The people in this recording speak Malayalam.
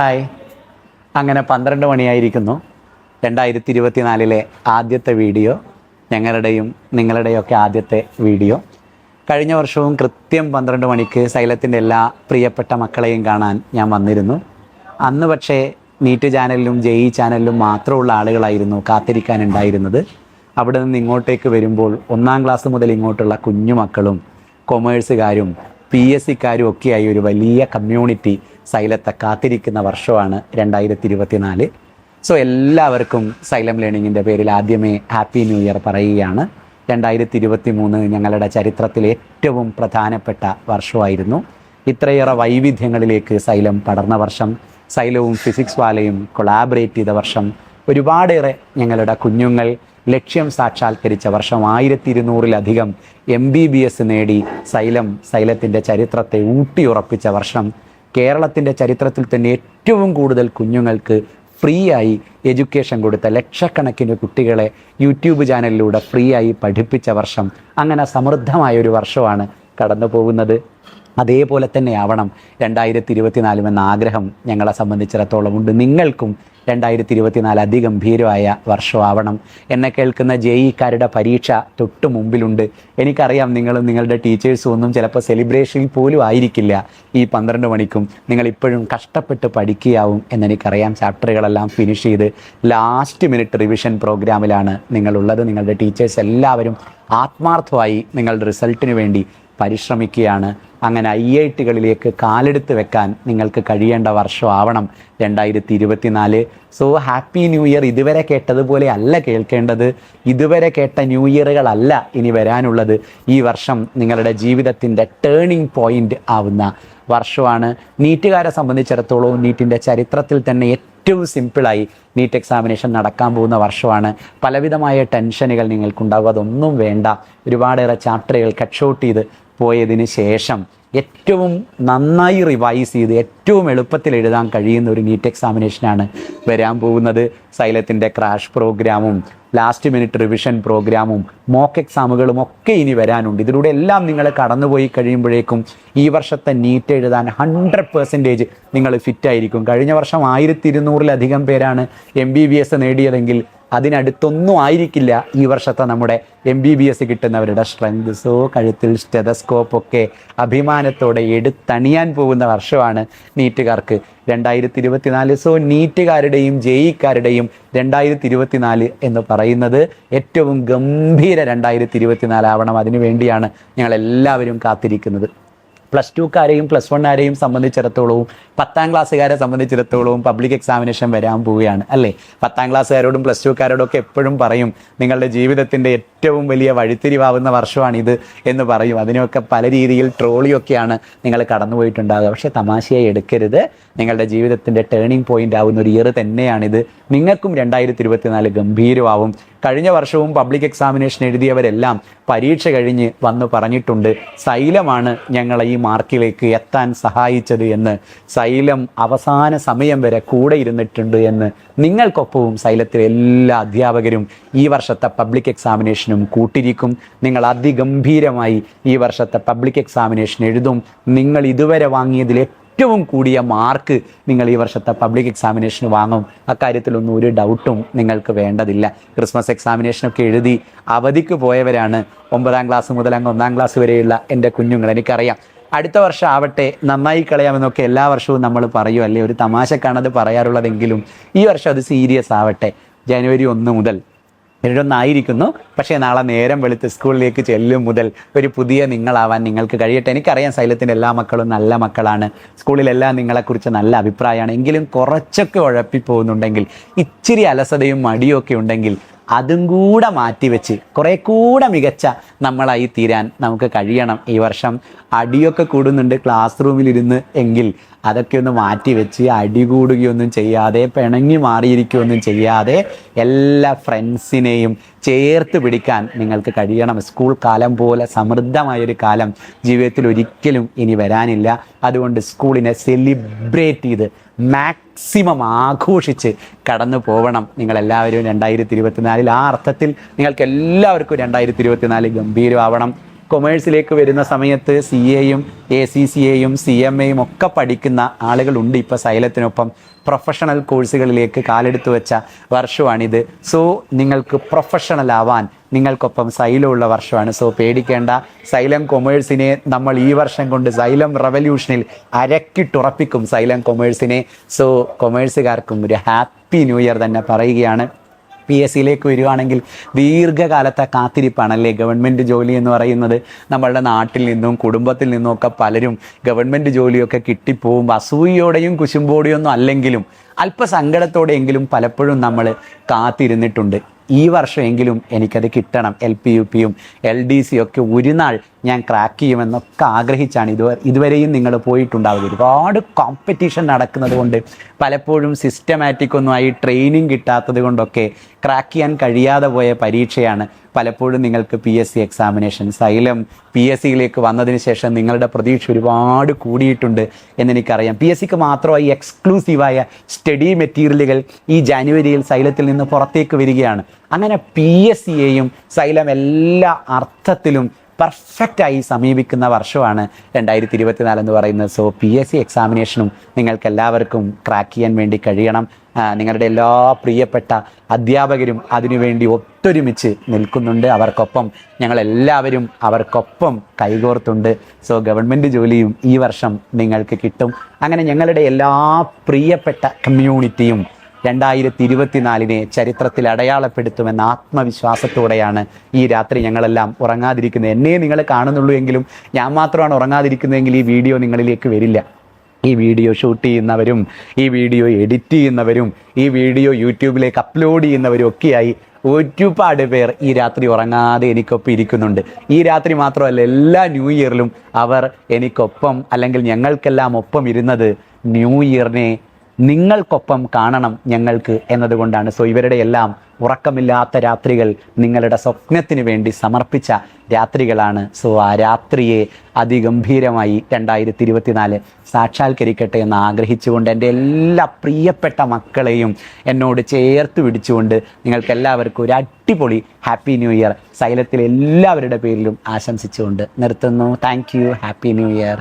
ഹായ്. അങ്ങനെ 12 മണിയായിരിക്കുന്നു. 2024 ആദ്യത്തെ വീഡിയോ, ഞങ്ങളുടെയും നിങ്ങളുടെയൊക്കെ ആദ്യത്തെ വീഡിയോ. കഴിഞ്ഞ വർഷവും കൃത്യം 12 മണിക്ക് സൈലത്തിൻ്റെ എല്ലാ പ്രിയപ്പെട്ട മക്കളെയും കാണാൻ ഞാൻ വന്നിരുന്നു. അന്ന് പക്ഷേ നീറ്റ് ചാനലിലും JEE ചാനലിലും മാത്രമുള്ള ആളുകളായിരുന്നു കാത്തിരിക്കാനുണ്ടായിരുന്നത്. അവിടെ നിന്ന് ഇങ്ങോട്ടേക്ക് വരുമ്പോൾ 1ാം ക്ലാസ് മുതൽ ഇങ്ങോട്ടുള്ള കുഞ്ഞുമക്കളും കൊമേഴ്സുകാരും PSCക്കാരും ഒക്കെയായി ഒരു വലിയ കമ്മ്യൂണിറ്റി സൈലത്തെ കാത്തിരിക്കുന്ന വർഷമാണ് 2024. സോ എല്ലാവർക്കും സൈലം ലേണിങ്ങിൻ്റെ പേരിൽ ആദ്യമേ ഹാപ്പി ന്യൂ ഇയർ പറയുകയാണ്. 2023 ഞങ്ങളുടെ ചരിത്രത്തിലെ ഏറ്റവും പ്രധാനപ്പെട്ട വർഷമായിരുന്നു. ഇത്രയേറെ വൈവിധ്യങ്ങളിലേക്ക് സൈലം പടർന്ന വർഷം, സൈലവും ഫിസിക്സ് വാലയും കൊളാബറേറ്റ് ചെയ്ത വർഷം, ഒരുപാടേറെ ഞങ്ങളുടെ കുഞ്ഞുങ്ങൾ ലക്ഷ്യം സാക്ഷാത്കരിച്ച വർഷം, 1200-ലധികം MBBS നേടി സൈലത്തിൻ്റെ ചരിത്രത്തെ ഊട്ടിയുറപ്പിച്ച വർഷം, കേരളത്തിൻ്റെ ചരിത്രത്തിൽ തന്നെ ഏറ്റവും കൂടുതൽ കുഞ്ഞുങ്ങൾക്ക് ഫ്രീ ആയി എഡ്യൂക്കേഷൻ കൊടുത്ത ലക്ഷക്കണക്കിന് കുട്ടികളെ യൂട്യൂബ് ചാനലിലൂടെ ഫ്രീ ആയി പഠിപ്പിച്ച വർഷം. അങ്ങനെ സമൃദ്ധമായൊരു വർഷമാണ് കടന്നു പോകുന്നത്. അതേപോലെ തന്നെ ആവണം 2024 എന്ന ആഗ്രഹം ഞങ്ങളെ സംബന്ധിച്ചിടത്തോളം ഉണ്ട്. നിങ്ങൾക്കും 2024 അതിഗംഭീരമായ വർഷമാവണം. എന്നെ കേൾക്കുന്ന JEEക്കാരുടെ പരീക്ഷ തൊട്ട് മുമ്പിലുണ്ട്. എനിക്കറിയാം നിങ്ങളും നിങ്ങളുടെ ടീച്ചേഴ്സും ഒന്നും ചിലപ്പോൾ സെലിബ്രേഷനിൽ പോലും ആയിരിക്കില്ല ഈ 12 മണിക്കും. നിങ്ങളിപ്പോഴും കഷ്ടപ്പെട്ട് പഠിക്കുകയാവും എന്നെനിക്കറിയാം. ചാപ്റ്ററുകളെല്ലാം ഫിനിഷ് ചെയ്ത് ലാസ്റ്റ് മിനിറ്റ് റിവിഷൻ പ്രോഗ്രാമിലാണ് നിങ്ങളുള്ളത്. നിങ്ങളുടെ ടീച്ചേഴ്സ് എല്ലാവരും ആത്മാർത്ഥമായി നിങ്ങളുടെ റിസൾട്ടിന് വേണ്ടി പരിശ്രമിക്കുകയാണ്. അങ്ങനെ IITകളിലേക്ക് കാലെടുത്ത് വെക്കാൻ നിങ്ങൾക്ക് കഴിയേണ്ട വർഷമാവണം 2024. So happy new year. ഇതുവരെ കേട്ടതുപോലെ അല്ല കേൾക്കേണ്ടത്. ഇതുവരെ കേട്ട ന്യൂ ഇയറുകളല്ല ഇനി വരാനുള്ളത്. ഈ വർഷം നിങ്ങളുടെ ജീവിതത്തിൻ്റെ ടേണിംഗ് പോയിൻ്റ് ആവുന്ന വർഷമാണ്. നീറ്റുകാരെ സംബന്ധിച്ചിടത്തോളം നീറ്റിൻ്റെ ചരിത്രത്തിൽ തന്നെ ഏറ്റവും സിമ്പിളായി നീറ്റ് എക്സാമിനേഷൻ നടക്കാൻ പോകുന്ന വർഷമാണ്. പലവിധമായ ടെൻഷനുകൾ നിങ്ങൾക്കുണ്ടാകും. അതൊന്നും വേണ്ട. ഒരുപാടേറെ ചാപ്റ്ററുകൾ കട്ട് ഷോട്ട് ചെയ്ത് പോയതിന് ശേഷം ഏറ്റവും നന്നായി റിവൈസ് ചെയ്ത് ഏറ്റവും എളുപ്പത്തിൽ എഴുതാൻ കഴിയുന്ന ഒരു നീറ്റ് എക്സാമിനേഷനാണ് വരാൻ പോകുന്നത്. സൈലത്തിൻ്റെ ക്രാഷ് പ്രോഗ്രാമും ലാസ്റ്റ് മിനിറ്റ് റിവിഷൻ പ്രോഗ്രാമും മോക്ക് എക്സാമുകളും ഒക്കെ ഇനി വരാനുണ്ട്. ഇതിലൂടെ എല്ലാം നിങ്ങൾ കടന്നുപോയി കഴിയുമ്പോഴേക്കും ഈ വർഷത്തെ നീറ്റ് എഴുതാൻ 100% നിങ്ങൾ ഫിറ്റായിരിക്കും. കഴിഞ്ഞ വർഷം 1200-ലധികം പേരാണ് MBBS നേടിയതെങ്കിൽ അതിനടുത്തൊന്നും ആയിരിക്കില്ല ഈ വർഷത്തെ നമ്മുടെ MBBS കിട്ടുന്നവരുടെ സ്ട്രെങ്ത്. സോ കഴുത്തിൽ സ്റ്റെതസ്കോപ്പൊക്കെ അഭിമാനത്തോടെ എടുത്തണിയാൻ പോകുന്ന വർഷമാണ് നീറ്റുകാർക്ക് 2024. സോ നീറ്റുകാരുടെയും JEEക്കാരുടെയും 2024 എന്ന് പറയുന്നത് ഏറ്റവും ഗംഭീര 2024 ആവണം. അതിനുവേണ്ടിയാണ് ഞങ്ങളെല്ലാവരും കാത്തിരിക്കുന്നത്. +2കാരെയും +1-ആരെയും സംബന്ധിച്ചിടത്തോളവും 10ാം ക്ലാസ്സുകാരെ സംബന്ധിച്ചിടത്തോളവും പബ്ലിക് എക്സാമിനേഷൻ വരാൻ പോവുകയാണ് അല്ലേ. 10ാം ക്ലാസ്സുകാരോടും +2കാരോടും ഒക്കെ എപ്പോഴും പറയും നിങ്ങളുടെ ജീവിതത്തിൻ്റെ ഏറ്റവും വലിയ വഴിത്തിരിവാവുന്ന വർഷമാണിത് എന്ന് പറയും. അതിനൊക്കെ പല രീതിയിൽ ട്രോളിയൊക്കെയാണ് നിങ്ങൾ കടന്നുപോയിട്ടുണ്ടാകുക. പക്ഷേ തമാശയായി എടുക്കരുത്. നിങ്ങളുടെ ജീവിതത്തിൻ്റെ ടേണിംഗ് പോയിൻ്റ് ആവുന്ന ഒരു ഇയർ തന്നെയാണിത്. നിങ്ങൾക്കും 2024 ഗംഭീരമാവും. കഴിഞ്ഞ വർഷവും പബ്ലിക് എക്സാമിനേഷൻ എഴുതിയവരെല്ലാം പരീക്ഷ കഴിഞ്ഞ് വന്ന് പറഞ്ഞിട്ടുണ്ട് സൈലമാണ് ഞങ്ങളെ ഈ മാർക്കിലേക്ക് എത്താൻ സഹായിച്ചത് എന്ന്. സൈലം അവസാന സമയം വരെ കൂടെ ഇരുന്നിട്ടുണ്ട് എന്ന്. നിങ്ങൾക്കൊപ്പവും സൈലത്തിലെ എല്ലാ അധ്യാപകരും ഈ വർഷത്തെ പബ്ലിക് എക്സാമിനേഷനും കൂട്ടിരിക്കും. നിങ്ങൾ അതിഗംഭീരമായി ഈ വർഷത്തെ പബ്ലിക് എക്സാമിനേഷൻ എഴുതും. നിങ്ങൾ ഇതുവരെ വാങ്ങിയതിൽ ഏറ്റവും കൂടിയ മാർക്ക് നിങ്ങൾ ഈ വർഷത്തെ പബ്ലിക് എക്സാമിനേഷന് വാങ്ങും. അക്കാര്യത്തിലൊന്നും ഒരു ഡൗട്ടും നിങ്ങൾക്ക് വേണ്ടതില്ല. ക്രിസ്മസ് എക്സാമിനേഷനൊക്കെ എഴുതി അവധിക്ക് പോയവരാണ് 9ാം ക്ലാസ് മുതൽ അങ്ങ് 1ാം ക്ലാസ് വരെയുള്ള എൻ്റെ കുഞ്ഞുങ്ങൾ. എനിക്കറിയാം അടുത്ത വർഷം ആവട്ടെ നന്നായി കളയാമെന്നൊക്കെ എല്ലാ വർഷവും നമ്മൾ പറയും അല്ലേ. ഒരു തമാശക്കാണത് പറയാറുള്ളതെങ്കിലും ഈ വർഷം അത് സീരിയസ് ആവട്ടെ. ജനുവരി 1 മുതൽ ആയിരിക്കുന്നു. പക്ഷേ നാളെ നേരം വെളുത്ത് സ്കൂളിലേക്ക് ചെല്ലും മുതൽ ഒരു പുതിയ നിങ്ങളാവാൻ നിങ്ങൾക്ക് കഴിയട്ടെ. എനിക്കറിയാം സൈലത്തിൻ്റെ എല്ലാ മക്കളും നല്ല മക്കളാണ്. സ്കൂളിലെല്ലാം നിങ്ങളെക്കുറിച്ച് നല്ല അഭിപ്രായമാണ്. എങ്കിലും കുറച്ചൊക്കെ ഉഴപ്പിപ്പോകുന്നുണ്ടെങ്കിൽ, ഇച്ചിരി അലസതയും മടിയൊക്കെ ഉണ്ടെങ്കിൽ അതും കൂടെ മാറ്റിവെച്ച് കുറേ കൂടെ മികച്ച നമ്മളായി തീരാൻ നമുക്ക് കഴിയണം. ഈ വർഷം അടിയൊക്കെ കൂടുന്നുണ്ട് ക്ലാസ് റൂമിലിരുന്ന് എങ്കിൽ അതൊക്കെ ഒന്ന് മാറ്റിവെച്ച് അടി കൂടുകയൊന്നും ചെയ്യാതെ പിണങ്ങി മാറിയിരിക്കുകയൊന്നും ചെയ്യാതെ എല്ലാ ഫ്രണ്ട്സിനെയും ചേർത്ത് പിടിക്കാൻ നിങ്ങൾക്ക് കഴിയണം. സ്കൂൾ കാലം പോലെ സമൃദ്ധമായൊരു കാലം ജീവിതത്തിൽ ഒരിക്കലും ഇനി വരാനില്ല. അതുകൊണ്ട് സ്കൂളിനെ സെലിബ്രേറ്റ് ചെയ്ത് മാക്സിമം ആഘോഷിച്ച് കടന്നു പോകണം നിങ്ങളെല്ലാവരും 2024. ആ അർത്ഥത്തിൽ നിങ്ങൾക്ക് എല്ലാവർക്കും 2024 ഗംഭീരമാവണം. കൊമേഴ്സിലേക്ക് വരുന്ന സമയത്ത് CAയും ACCAയും CMAയും ഒക്കെ പഠിക്കുന്ന ആളുകളുണ്ട് ഇപ്പോൾ സൈലത്തിനൊപ്പം. പ്രൊഫഷണൽ കോഴ്സുകളിലേക്ക് കാലെടുത്ത് വെച്ച വർഷമാണിത്. സോ നിങ്ങൾക്ക് പ്രൊഫഷണൽ ആവാൻ നിങ്ങൾക്കൊപ്പം സൈലമുള്ള വർഷമാണ്. സോ പേടിക്കേണ്ട. സൈലം കൊമേഴ്സിനെ നമ്മൾ ഈ വർഷം കൊണ്ട് സൈലം റവല്യൂഷനിൽ അരക്കിട്ടുറപ്പിക്കും സൈലം കൊമേഴ്സിനെ. സോ കൊമേഴ്സുകാർക്കും ഒരു ഹാപ്പി ന്യൂ ഇയർ തന്നെ പറയുകയാണ്. PSCയിലേക്ക് വരികയാണെങ്കിൽ ദീർഘകാലത്തെ കാത്തിരിപ്പാണല്ലേ ഗവൺമെൻറ് ജോലി എന്ന് പറയുന്നത്. നമ്മളുടെ നാട്ടിൽ നിന്നും കുടുംബത്തിൽ നിന്നും ഒക്കെ പലരും ഗവൺമെൻറ് ജോലിയൊക്കെ കിട്ടിപ്പോവും. അസൂയയോടെയും കുശുമ്പോടെയൊന്നും അല്ലെങ്കിലും അല്പസങ്കടത്തോടെയെങ്കിലും പലപ്പോഴും നമ്മൾ കാത്തിരുന്നിട്ടുണ്ട്. ഈ വർഷമെങ്കിലും എനിക്കത് കിട്ടണം. LP UPയും LDC ഒക്കെ ഒരു നാൾ ഞാൻ ക്രാക്ക് ചെയ്യുമെന്നൊക്കെ ആഗ്രഹിച്ചാണ് ഇതുവരെയും നിങ്ങൾ പോയിട്ടുണ്ടാവുക. ഒരുപാട് കോമ്പറ്റീഷൻ നടക്കുന്നത് കൊണ്ട് പലപ്പോഴും സിസ്റ്റമാറ്റിക് ഒന്നുമായി ട്രെയിനിങ് കിട്ടാത്തത് കൊണ്ടൊക്കെ ക്രാക്ക് ചെയ്യാൻ കഴിയാതെ പോയ പരീക്ഷയാണ് പലപ്പോഴും നിങ്ങൾക്ക് PSC എക്സാമിനേഷൻ. സൈലം PSCയിലേക്ക് വന്നതിന് ശേഷം നിങ്ങളുടെ പ്രതീക്ഷ ഒരുപാട് കൂടിയിട്ടുണ്ട് എന്നെനിക്കറിയാം. PSCക്ക് മാത്രമായി എക്സ്ക്ലൂസീവായ സ്റ്റഡി മെറ്റീരിയലുകൾ ഈ ജാനുവരിയിൽ സൈലത്തിൽ നിന്ന് പുറത്തേക്ക് വരികയാണ്. അങ്ങനെ PSCയെയും സൈലം എല്ലാ അർത്ഥത്തിലും പെർഫെക്റ്റായി സമീപിക്കുന്ന വർഷമാണ് 2024 എന്ന് പറയുന്നത്. സോ PSC എക്സാമിനേഷനും നിങ്ങൾക്ക് എല്ലാവർക്കും ക്രാക്ക് ചെയ്യാൻ വേണ്ടി കഴിയണം. നിങ്ങളുടെ എല്ലാ പ്രിയപ്പെട്ട അധ്യാപകരും അതിനുവേണ്ടി ഒത്തൊരുമിച്ച് നിൽക്കുന്നുണ്ട്. അവർക്കൊപ്പം ഞങ്ങളെല്ലാവരും അവർക്കൊപ്പം കൈകോർത്തുണ്ട്. സോ ഗവൺമെൻറ് ജോലിയും ഈ വർഷം നിങ്ങൾക്ക് കിട്ടും. അങ്ങനെ ഞങ്ങളുടെ എല്ലാ പ്രിയപ്പെട്ട കമ്മ്യൂണിറ്റിയും 2024 ചരിത്രത്തിൽ അടയാളപ്പെടുത്തുമെന്ന ആത്മവിശ്വാസത്തോടെയാണ് ഈ രാത്രി ഞങ്ങളെല്ലാം ഉറങ്ങാതിരിക്കുന്നത്. എന്നെ നിങ്ങൾ കാണുന്നുള്ളൂ എങ്കിലും ഞാൻ മാത്രമാണ് ഉറങ്ങാതിരിക്കുന്നതെങ്കിൽ ഈ വീഡിയോ നിങ്ങളിലേക്ക് വരില്ല. ഈ വീഡിയോ ഷൂട്ട് ചെയ്യുന്നവരും ഈ വീഡിയോ എഡിറ്റ് ചെയ്യുന്നവരും ഈ വീഡിയോ യൂട്യൂബിലേക്ക് അപ്ലോഡ് ചെയ്യുന്നവരും ഒക്കെയായി ഒരുപാട് പേർ ഈ രാത്രി ഉറങ്ങാതെ എനിക്കൊപ്പം ഇരിക്കുന്നുണ്ട്. ഈ രാത്രി മാത്രമല്ല, എല്ലാ ന്യൂ ഇയറിലും അവർ എനിക്കൊപ്പം അല്ലെങ്കിൽ ഞങ്ങൾക്കെല്ലാം ഒപ്പം ഇരുന്നത് ന്യൂ ഇയറിനെ നിങ്ങൾക്കൊപ്പം കാണണം ഞങ്ങൾക്ക് എന്നതുകൊണ്ടാണ്. സോ ഇവരുടെ എല്ലാം ഉറക്കമില്ലാത്ത രാത്രികൾ നിങ്ങളുടെ സ്വപ്നത്തിന് വേണ്ടി സമർപ്പിച്ച രാത്രികളാണ്. സോ ആ രാത്രിയെ അതിഗംഭീരമായി 2024 സാക്ഷാത്കരിക്കട്ടെ എന്ന് ആഗ്രഹിച്ചുകൊണ്ട് എൻ്റെ എല്ലാ പ്രിയപ്പെട്ട മക്കളെയും എന്നോട് ചേർത്ത് പിടിച്ചുകൊണ്ട് നിങ്ങൾക്ക് എല്ലാവർക്കും ഒരു അടിപൊളി ഹാപ്പി ന്യൂ ഇയർ സൈലത്തിലെ എല്ലാവരുടെ പേരിലും ആശംസിച്ചുകൊണ്ട് നിർത്തുന്നു. Thank you. Happy new year.